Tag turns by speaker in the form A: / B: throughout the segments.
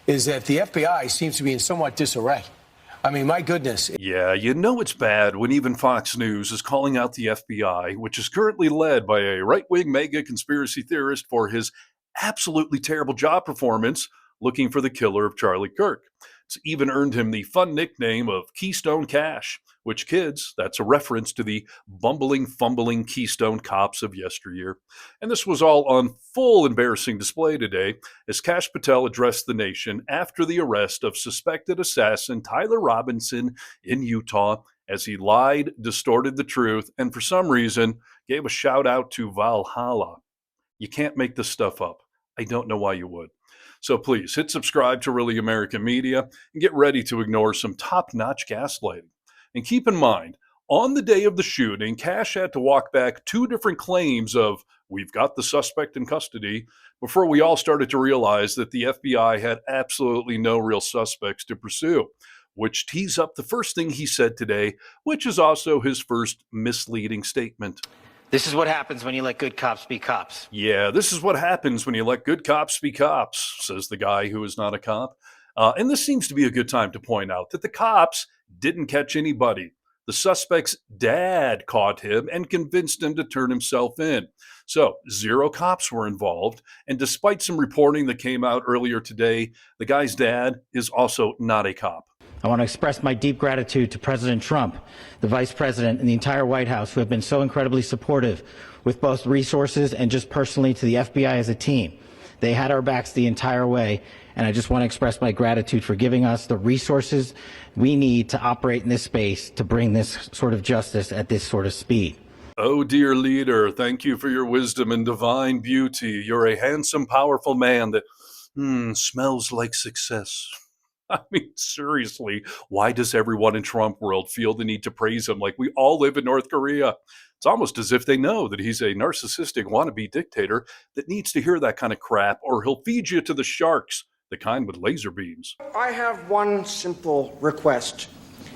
A: is that the FBI seems to be in somewhat disarray. I mean, my goodness.
B: Yeah, you know it's bad when even Fox News is calling out the FBI, which is currently led by a right-wing mega conspiracy theorist for his absolutely terrible job performance looking for the killer of Charlie Kirk. It's even earned him the fun nickname of Keystone Cash, which, kids, that's a reference to the bumbling, fumbling Keystone cops of yesteryear. And this was all on full embarrassing display today as Kash Patel addressed the nation after the arrest of suspected assassin Tyler Robinson in Utah as he lied, distorted the truth, and for some reason gave a shout out to Valhalla. You can't make this stuff up. I don't know why you would. So please hit subscribe to Really American Media and get ready to ignore some top-notch gaslighting. And keep in mind, on the day of the shooting, Kash had to walk back 2 different claims of, "We've got the suspect in custody," before we all started to realize that the FBI had absolutely no real suspects to pursue, which tees up the first thing he said today, which is also his first misleading statement.
C: This is what happens when you let good cops be cops.
B: Yeah, this is what happens when you let good cops be cops, says the guy who is not a cop. And this seems to be a good time to point out that the cops didn't catch anybody. The suspect's dad caught him and convinced him to turn himself in. So 0 cops were involved. And despite some reporting that came out earlier today, the guy's dad is also not a cop.
C: I want to express my deep gratitude to President Trump, the Vice President, and the entire White House who have been so incredibly supportive with both resources and just personally to the FBI as a team. They had our backs the entire way, and I just want to express my gratitude for giving us the resources we need to operate in this space to bring this sort of justice at this sort of speed.
B: Oh, dear leader, thank you for your wisdom and divine beauty. You're a handsome, powerful man that smells like success. I mean, seriously, why does everyone in Trump world feel the need to praise him like we all live in North Korea? It's almost as if they know that he's a narcissistic wannabe dictator that needs to hear that kind of crap, or he'll feed you to the sharks, the kind with laser beams.
D: I have one simple request,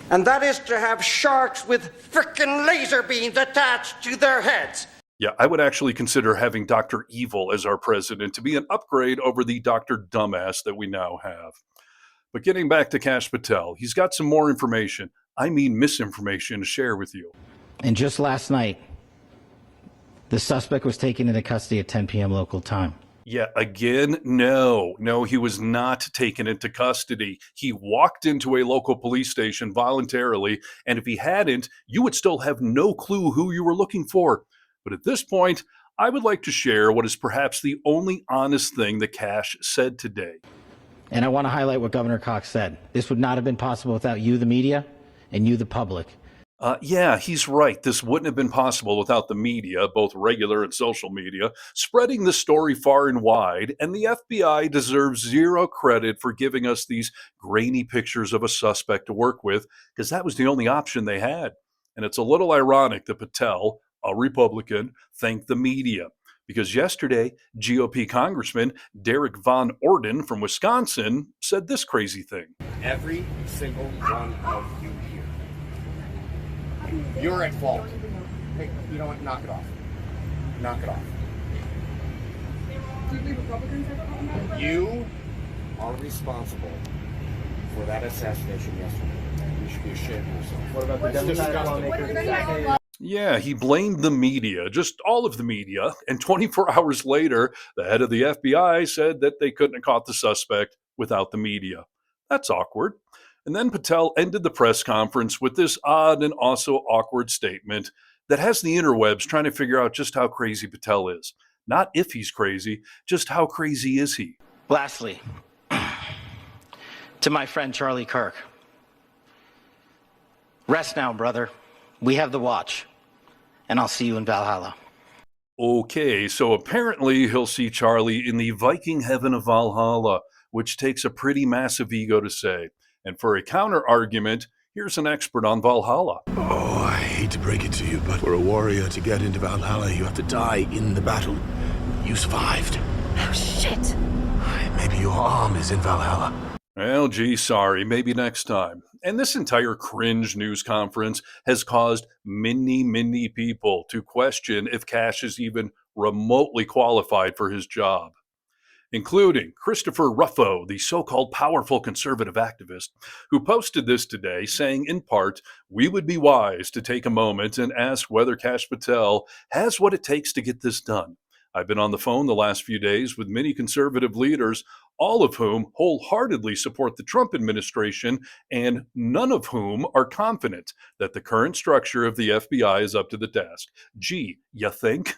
D: and that is to have sharks with frickin' laser beams attached to their heads.
B: Yeah, I would actually consider having Dr. Evil as our president to be an upgrade over the Dr. Dumbass that we now have. But getting back to Kash Patel, he's got some more information, I mean misinformation, to share with you.
C: And just last night, the suspect was taken into custody at 10 p.m. local time.
B: Yeah, again, no, he was not taken into custody. He walked into a local police station voluntarily, and if he hadn't, you would still have no clue who you were looking for. But at this point, I would like to share what is perhaps the only honest thing that Kash said today.
C: And I want to highlight what Governor Cox said. This would not have been possible without you, the media, and you, the public.
B: Yeah, he's right. This wouldn't have been possible without the media, both regular and social media, spreading the story far and wide, and the FBI deserves 0 credit for giving us these grainy pictures of a suspect to work with, because that was the only option they had. And it's a little ironic that Patel, a Republican, thanked the media. Because yesterday, GOP Congressman Derek Von Orden from Wisconsin said this crazy thing.
E: Every single one of you here, you're at fault. Hey, you know what? Knock it off. Knock it off.
F: Do you believe Republicans have a problem with that?
E: You are responsible for that assassination yesterday. You should be ashamed of yourself.
F: What about the Democratic lawmakers?
B: Yeah, he blamed the media, just all of the media, and 24 hours later, the head of the FBI said that they couldn't have caught the suspect without the media. That's awkward. And then Patel ended the press conference with this odd and also awkward statement that has the interwebs trying to figure out just how crazy Patel is. Not if he's crazy, just how crazy is he?
C: Lastly, to my friend Charlie Kirk, rest now, brother. We have the watch, and I'll see you in Valhalla.
B: Okay, so apparently he'll see Charlie in the Viking heaven of Valhalla, which takes a pretty massive ego to say. And for a counter-argument, here's an expert on Valhalla.
G: Oh, I hate to break it to you, but for a warrior to get into Valhalla, you have to die in the battle. You survived.
F: Oh, shit.
G: Maybe your arm is in Valhalla.
B: Well, gee, sorry, maybe next time. And this entire cringe news conference has caused many people to question if Kash is even remotely qualified for his job. including Christopher Ruffo, the so-called powerful conservative activist, who posted this today saying, in part, we would be wise to take a moment and ask whether Kash Patel has what it takes to get this done. I've been on the phone the last few days with many conservative leaders, all of whom wholeheartedly support the Trump administration, and none of whom are confident that the current structure of the FBI is up to the task. Gee, you think?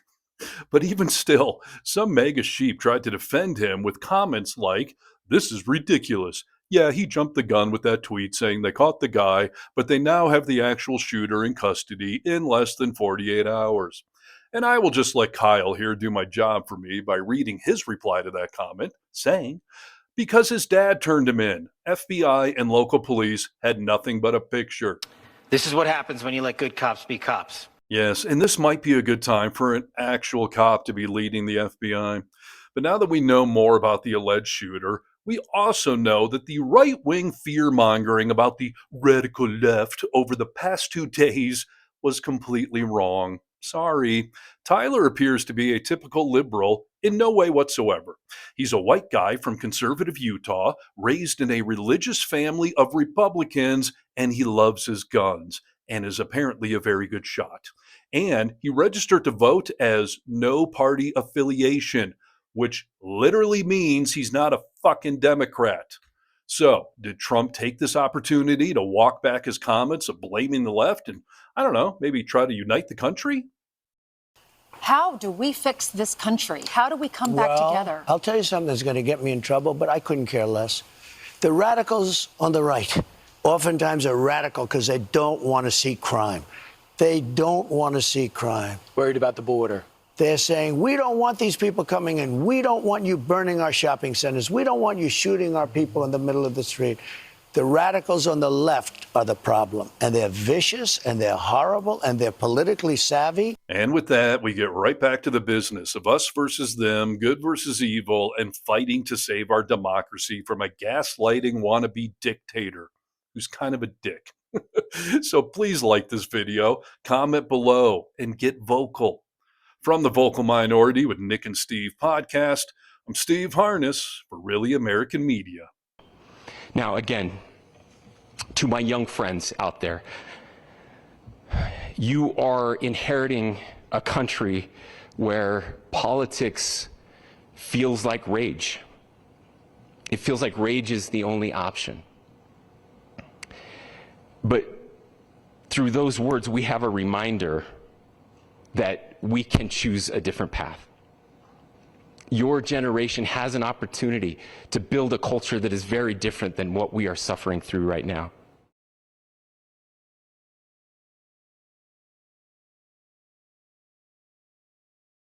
B: But even still, some MAGA sheep tried to defend him with comments like, this is ridiculous. Yeah, he jumped the gun with that tweet saying they caught the guy, but they now have the actual shooter in custody in less than 48 hours. And I will just let Kyle here do my job for me by reading his reply to that comment, saying, because his dad turned him in, FBI and local police had nothing but a picture.
C: This is what happens when you let good cops be cops.
B: Yes, and this might be a good time for an actual cop to be leading the FBI. But now that we know more about the alleged shooter, we also know that the right-wing fear-mongering about the radical left over the past 2 days was completely wrong. Sorry. Tyler appears to be a typical liberal in no way whatsoever. He's a white guy from conservative Utah, raised in a religious family of Republicans, and he loves his guns and is apparently a very good shot. And he registered to vote as no party affiliation, which literally means he's not a fucking Democrat. So, did Trump take this opportunity to walk back his comments of blaming the left and, I don't know, maybe try to unite the country?
H: How do we fix this country? How do we come back together?
A: I'll tell you something that's going to get me in trouble, but I couldn't care less. The radicals on the right oftentimes are radical because they don't want to see crime. They don't want to see crime.
I: Worried about the border.
A: They're saying, we don't want these people coming in. We don't want you burning our shopping centers. We don't want you shooting our people in the middle of the street. The radicals on the left are the problem. And they're vicious, and they're horrible, and they're politically savvy.
B: And with that, we get right back to the business of us versus them, good versus evil, and fighting to save our democracy from a gaslighting wannabe dictator who's kind of a dick. So please like this video, comment below, and get vocal. From the Vocal Minority with Nick and Steve podcast, I'm Steve Harness for Really American Media.
J: Now, again, to my young friends out there, you are inheriting a country where politics feels like rage. It feels like rage is the only option. But through those words, we have a reminder that we can choose a different path. Your generation has an opportunity to build a culture that is very different than what we are suffering through right now.